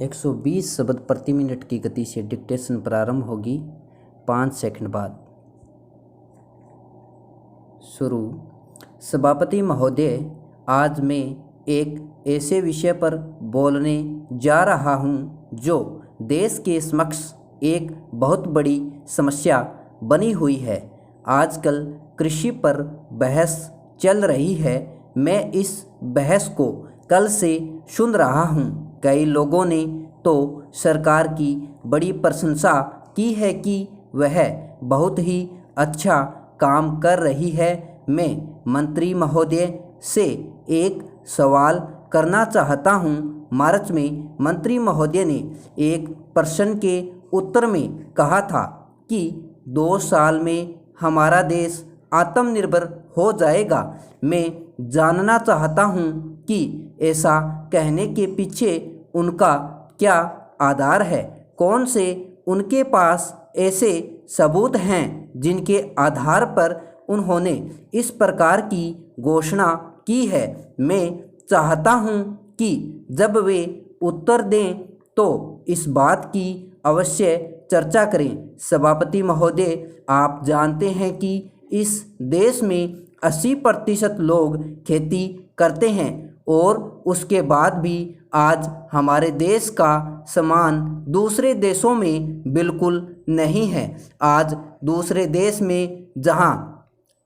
120 शब्द प्रति मिनट की गति से डिक्टेशन प्रारंभ होगी। 5 सेकंड बाद शुरू। सभापति महोदय, आज मैं एक ऐसे विषय पर बोलने जा रहा हूं जो देश के समक्ष एक बहुत बड़ी समस्या बनी हुई है। आजकल कृषि पर बहस चल रही है। मैं इस बहस को कल से सुन रहा हूं। कई लोगों ने तो सरकार की बड़ी प्रशंसा की है कि वह बहुत ही अच्छा काम कर रही है। मैं मंत्री महोदय से एक सवाल करना चाहता हूं। मार्च में मंत्री महोदय ने एक प्रश्न के उत्तर में कहा था कि 2 साल में हमारा देश आत्मनिर्भर हो जाएगा। मैं जानना चाहता हूं कि ऐसा कहने के पीछे उनका क्या आधार है। कौन से उनके पास ऐसे सबूत हैं जिनके आधार पर उन्होंने इस प्रकार की घोषणा की है। मैं चाहता हूं कि जब वे उत्तर दें तो इस बात की अवश्य चर्चा करें। सभापति महोदय, आप जानते हैं कि इस देश में 80% लोग खेती करते हैं और उसके बाद भी आज हमारे देश का सम्मान दूसरे देशों में बिल्कुल नहीं है। आज दूसरे देश में जहां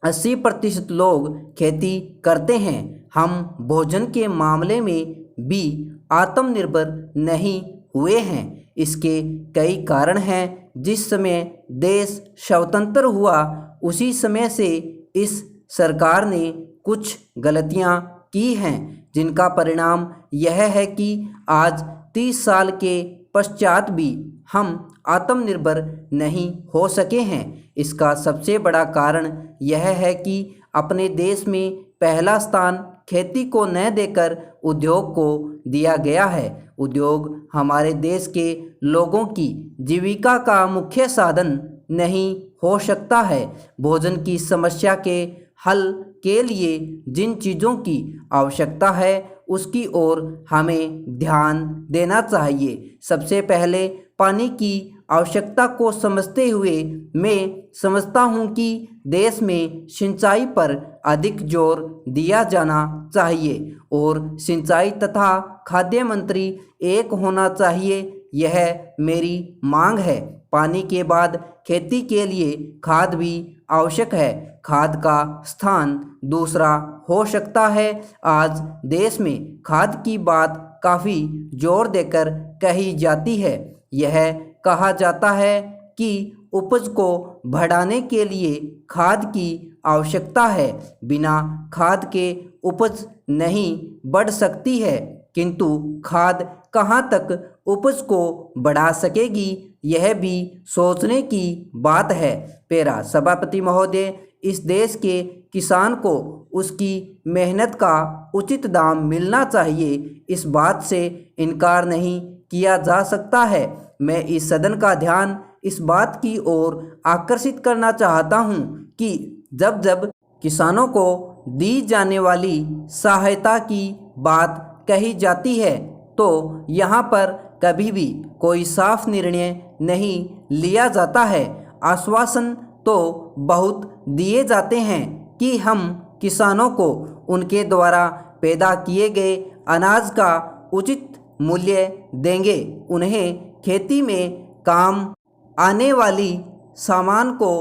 80% लोग खेती करते हैं, हम भोजन के मामले में भी आत्मनिर्भर नहीं हुए हैं। इसके कई कारण हैं। जिस समय देश स्वतंत्र हुआ उसी समय से इस सरकार ने कुछ गलतियां की हैं, जिनका परिणाम यह है कि आज 30 साल के पश्चात भी हम आत्मनिर्भर नहीं हो सके हैं। इसका सबसे बड़ा कारण यह है कि अपने देश में पहला स्थान खेती को न देकर उद्योग को दिया गया है। उद्योग हमारे देश के लोगों की जीविका का मुख्य साधन नहीं हो सकता है। भोजन की समस्या के हल के लिए जिन चीज़ों की आवश्यकता है उसकी ओर हमें ध्यान देना चाहिए। सबसे पहले पानी की आवश्यकता को समझते हुए मैं समझता हूं कि देश में सिंचाई पर अधिक जोर दिया जाना चाहिए और सिंचाई तथा खाद्य मंत्री एक होना चाहिए। यह मेरी मांग है। पानी के बाद खेती के लिए खाद भी आवश्यक है। खाद का स्थान दूसरा हो सकता है। आज देश में खाद की बात काफ़ी जोर देकर कही जाती है। यह कहा जाता है कि उपज को बढ़ाने के लिए खाद की आवश्यकता है। बिना खाद के उपज नहीं बढ़ सकती है, किंतु खाद कहाँ तक उपज को बढ़ा सकेगी, यह भी सोचने की बात है। पेरा सभापति महोदय, इस देश के किसान को उसकी मेहनत का उचित दाम मिलना चाहिए। इस बात से इनकार नहीं किया जा सकता है। मैं इस सदन का ध्यान इस बात की ओर आकर्षित करना चाहता हूं कि जब जब किसानों को दी जाने वाली सहायता की बात कही जाती है तो यहाँ पर कभी भी कोई साफ निर्णय नहीं लिया जाता है। आश्वासन तो बहुत दिए जाते हैं कि हम किसानों को उनके द्वारा पैदा किए गए अनाज का उचित मूल्य देंगे, उन्हें खेती में काम आने वाली सामान को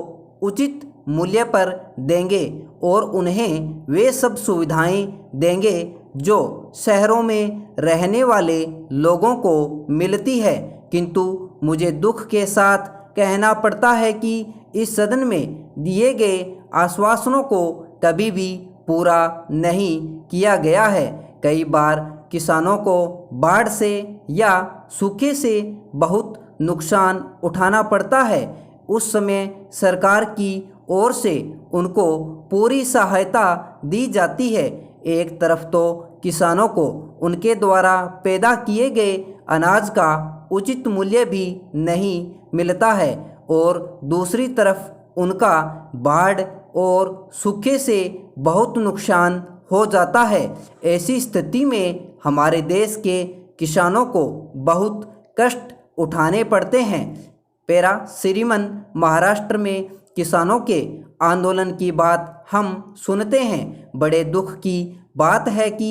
उचित मूल्य पर देंगे और उन्हें वे सब सुविधाएं देंगे जो शहरों में रहने वाले लोगों को मिलती है। किंतु मुझे दुख के साथ कहना पड़ता है कि इस सदन में दिए गए आश्वासनों को कभी भी पूरा नहीं किया गया है। कई बार किसानों को बाढ़ से या सूखे से बहुत नुकसान उठाना पड़ता है। उस समय सरकार की ओर से उनको पूरी सहायता दी जाती है। एक तरफ तो किसानों को उनके द्वारा पैदा किए गए अनाज का उचित मूल्य भी नहीं मिलता है और दूसरी तरफ उनका बाढ़ और सूखे से बहुत नुकसान हो जाता है। ऐसी स्थिति में हमारे देश के किसानों को बहुत कष्ट उठाने पड़ते हैं। पेरा श्रीमान, महाराष्ट्र में किसानों के आंदोलन की बात हम सुनते हैं। बड़े दुख की बात है कि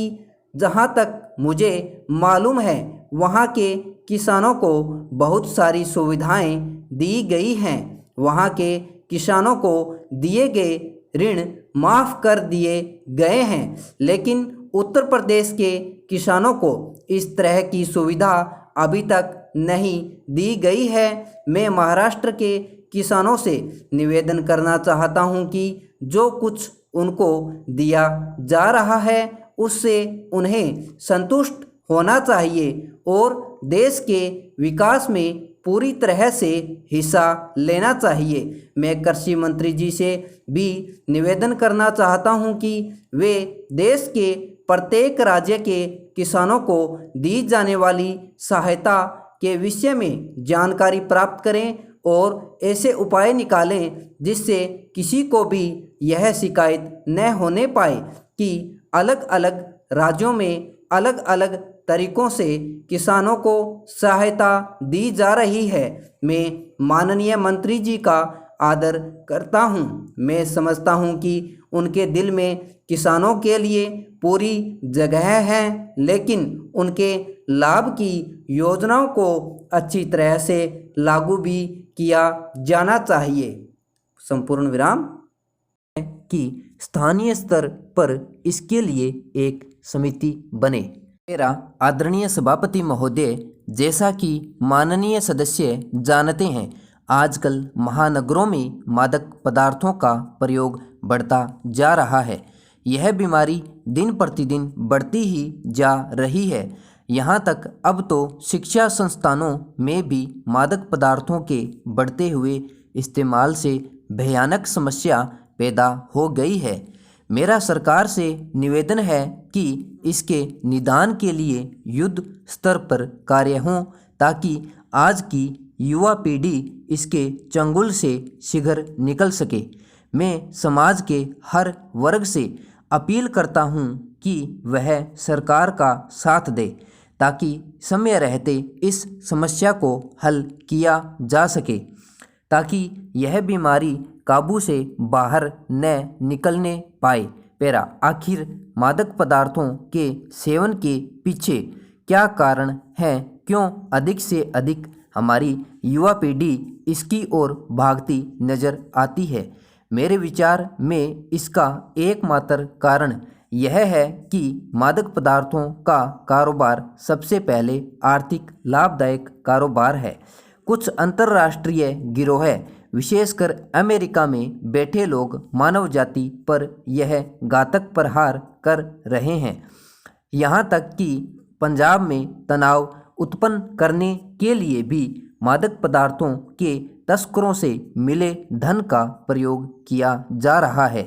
जहाँ तक मुझे मालूम है वहाँ के किसानों को बहुत सारी सुविधाएं दी गई हैं। वहाँ के किसानों को दिए गए ऋण माफ़ कर दिए गए हैं, लेकिन उत्तर प्रदेश के किसानों को इस तरह की सुविधा अभी तक नहीं दी गई है। मैं महाराष्ट्र के किसानों से निवेदन करना चाहता हूं कि जो कुछ उनको दिया जा रहा है उससे उन्हें संतुष्ट होना चाहिए और देश के विकास में पूरी तरह से हिस्सा लेना चाहिए। मैं कृषि मंत्री जी से भी निवेदन करना चाहता हूं कि वे देश के प्रत्येक राज्य के किसानों को दी जाने वाली सहायता के विषय में जानकारी प्राप्त करें और ऐसे उपाय निकालें जिससे किसी को भी यह शिकायत न होने पाए कि अलग अलग राज्यों में अलग अलग तरीकों से किसानों को सहायता दी जा रही है। मैं माननीय मंत्री जी का आदर करता हूं। मैं समझता हूं कि उनके दिल में किसानों के लिए पूरी जगह है, लेकिन उनके लाभ की योजनाओं को अच्छी तरह से लागू भी किया जाना चाहिए। संपूर्ण विराम। कि स्थानीय स्तर पर इसके लिए एक समिति बने। मेरा आदरणीय सभापति महोदय, जैसा कि माननीय सदस्य जानते हैं, आजकल महानगरों में मादक पदार्थों का प्रयोग बढ़ता जा रहा है। यह बीमारी दिन प्रतिदिन बढ़ती ही जा रही है। यहाँ तक अब तो शिक्षा संस्थानों में भी मादक पदार्थों के बढ़ते हुए इस्तेमाल से भयानक समस्या पैदा हो गई है। मेरा सरकार से निवेदन है कि इसके निदान के लिए युद्ध स्तर पर कार्य हों ताकि आज की युवा पीढ़ी इसके चंगुल से शीघ्र निकल सके। मैं समाज के हर वर्ग से अपील करता हूं कि वह सरकार का साथ दे ताकि समय रहते इस समस्या को हल किया जा सके, ताकि यह बीमारी काबू से बाहर न निकलने पाए। पैरा आखिर मादक पदार्थों के सेवन के पीछे क्या कारण है? क्यों अधिक से अधिक हमारी युवा पीढ़ी इसकी ओर भागती नजर आती है? मेरे विचार में इसका एकमात्र कारण यह है कि मादक पदार्थों का कारोबार सबसे पहले आर्थिक लाभदायक कारोबार है। कुछ अंतर्राष्ट्रीय गिरोह विशेषकर अमेरिका में बैठे लोग मानव जाति पर यह घातक प्रहार कर रहे हैं। यहाँ तक कि पंजाब में तनाव उत्पन्न करने के लिए भी मादक पदार्थों के तस्करों से मिले धन का प्रयोग किया जा रहा है।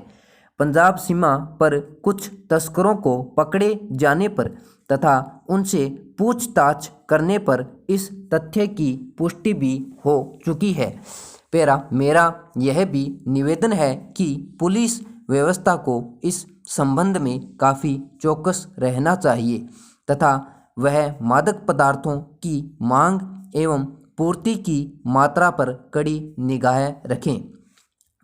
पंजाब सीमा पर कुछ तस्करों को पकड़े जाने पर तथा उनसे पूछताछ करने पर इस तथ्य की पुष्टि भी हो चुकी है। मेरा यह भी निवेदन है कि पुलिस व्यवस्था को इस संबंध में काफ़ी चौकस रहना चाहिए तथा वह मादक पदार्थों की मांग एवं पूर्ति की मात्रा पर कड़ी निगाह रखें।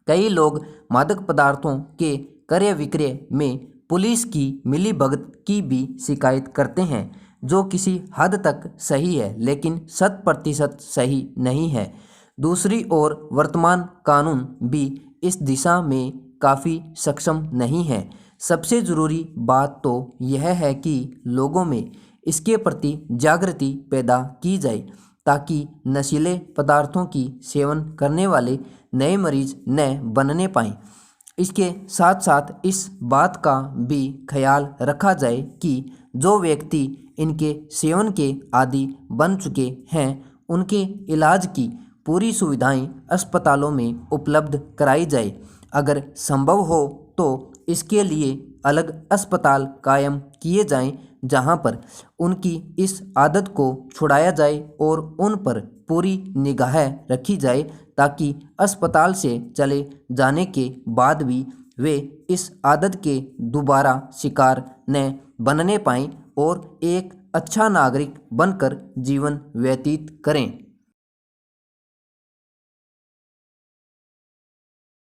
कई लोग मादक पदार्थों के क्रय विक्रय में पुलिस की मिलीभगत की भी शिकायत करते हैं, जो किसी हद तक सही है लेकिन 100% सही नहीं है। दूसरी ओर वर्तमान कानून भी इस दिशा में काफ़ी सक्षम नहीं है। सबसे ज़रूरी बात तो यह है कि लोगों में इसके प्रति जागृति पैदा की जाए ताकि नशीले पदार्थों की सेवन करने वाले नए मरीज न बनने पाएँ। इसके साथ साथ इस बात का भी ख्याल रखा जाए कि जो व्यक्ति इनके सेवन के आदी बन चुके हैं उनके इलाज की पूरी सुविधाएं अस्पतालों में उपलब्ध कराई जाए। अगर संभव हो तो इसके लिए अलग अस्पताल कायम किए जाएं जहां पर उनकी इस आदत को छुड़ाया जाए और उन पर पूरी निगाह रखी जाए ताकि अस्पताल से चले जाने के बाद भी वे इस आदत के दोबारा शिकार न बनने पाएं और एक अच्छा नागरिक बनकर जीवन व्यतीत करें।